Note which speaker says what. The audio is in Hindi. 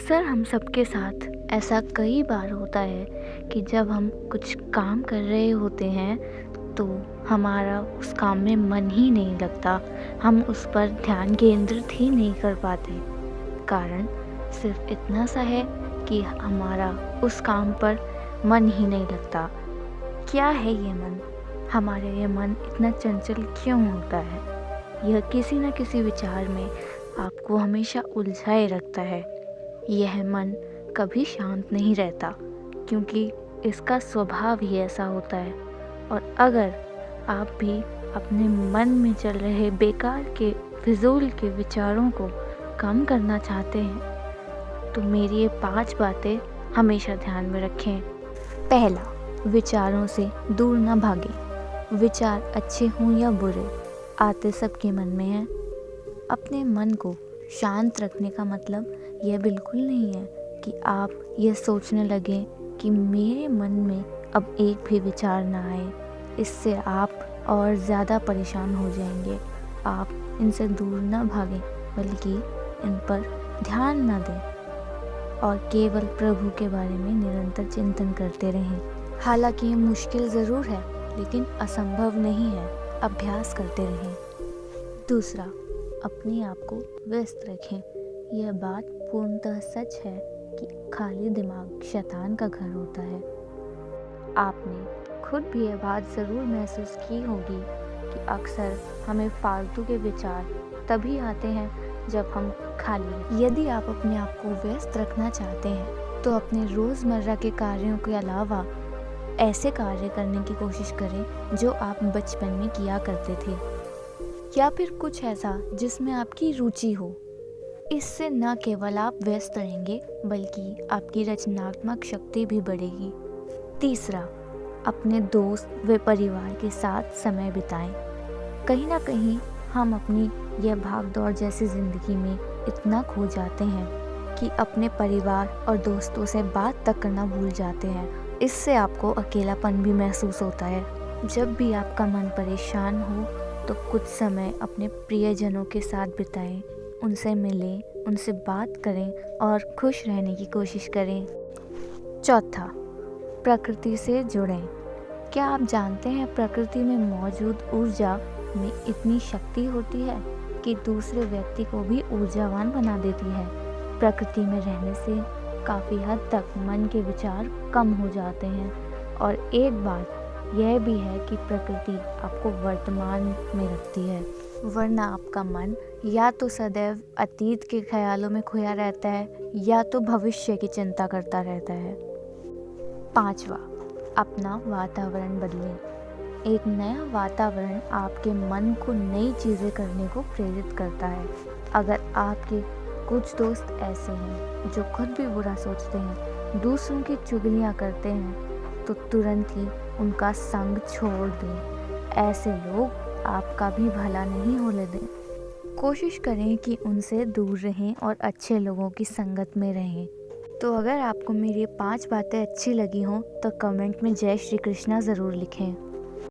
Speaker 1: अक्सर हम सबके साथ ऐसा कई बार होता है कि जब हम कुछ काम कर रहे होते हैं तो हमारा उस काम में मन ही नहीं लगता। हम उस पर ध्यान केंद्रित ही नहीं कर पाते। कारण सिर्फ इतना सा है कि हमारा उस काम पर मन ही नहीं लगता। क्या है ये मन? हमारा ये मन इतना चंचल क्यों होता है? यह किसी न किसी विचार में आपको हमेशा उलझाए रखता है। यह मन कभी शांत नहीं रहता क्योंकि इसका स्वभाव ही ऐसा होता है। और अगर आप भी अपने मन में चल रहे बेकार के फिजूल के विचारों को कम करना चाहते हैं तो मेरी ये 5 बातें हमेशा ध्यान में रखें। पहला, विचारों से दूर न भागें। विचार अच्छे हों या बुरे, आते सबके मन में हैं। अपने मन को शांत रखने का मतलब यह बिल्कुल नहीं है कि आप यह सोचने लगें कि मेरे मन में अब एक भी विचार ना आए। इससे आप और ज़्यादा परेशान हो जाएंगे। आप इनसे दूर ना भागें बल्कि इन पर ध्यान ना दें और केवल प्रभु के बारे में निरंतर चिंतन करते रहें। हालांकि ये मुश्किल ज़रूर है लेकिन असंभव नहीं है। अभ्यास करते रहें। दूसरा, अपने आप को व्यस्त रखें। यह बात पूर्णतः सच है कि खाली दिमाग शैतान का घर होता है। आपने खुद भी यह बात ज़रूर महसूस की होगी कि अक्सर हमें फालतू के विचार तभी आते हैं जब हम खाली। यदि आप अपने आप को व्यस्त रखना चाहते हैं तो अपने रोज़मर्रा के कार्यों के अलावा ऐसे कार्य करने की कोशिश करें जो आप बचपन में किया करते थे, या फिर कुछ ऐसा जिसमें आपकी रुचि हो। इससे न केवल आप व्यस्त रहेंगे बल्कि आपकी रचनात्मक शक्ति भी बढ़ेगी। तीसरा, अपने दोस्त व परिवार के साथ समय बिताएं। कहीं ना कहीं हम अपनी यह भागदौड़ जैसी ज़िंदगी में इतना खो जाते हैं कि अपने परिवार और दोस्तों से बात तक करना भूल जाते हैं। इससे आपको अकेलापन भी महसूस होता है। जब भी आपका मन परेशान हो तो कुछ समय अपने प्रियजनों के साथ बिताएं, उनसे मिलें, उनसे बात करें और खुश रहने की कोशिश करें। चौथा, प्रकृति से जुड़ें। क्या आप जानते हैं प्रकृति में मौजूद ऊर्जा में इतनी शक्ति होती है कि दूसरे व्यक्ति को भी ऊर्जावान बना देती है। प्रकृति में रहने से काफ़ी हद तक मन के विचार कम हो जाते हैं। और एक बात यह भी है कि प्रकृति आपको वर्तमान में रखती है, वरना आपका मन या तो सदैव अतीत के ख्यालों में खोया रहता है या तो भविष्य की चिंता करता रहता है। पांचवा, अपना वातावरण बदलें। एक नया वातावरण आपके मन को नई चीज़ें करने को प्रेरित करता है। अगर आपके कुछ दोस्त ऐसे हैं जो खुद भी बुरा सोचते हैं, दूसरों की चुगलियाँ करते हैं, तो तुरंत ही उनका संग छोड़ दें। ऐसे लोग आपका भी भला नहीं होने दें। कोशिश करें कि उनसे दूर रहें और अच्छे लोगों की संगत में रहें। तो अगर आपको मेरी 5 बातें अच्छी लगी हों तो कमेंट में जय श्री कृष्णा ज़रूर लिखें।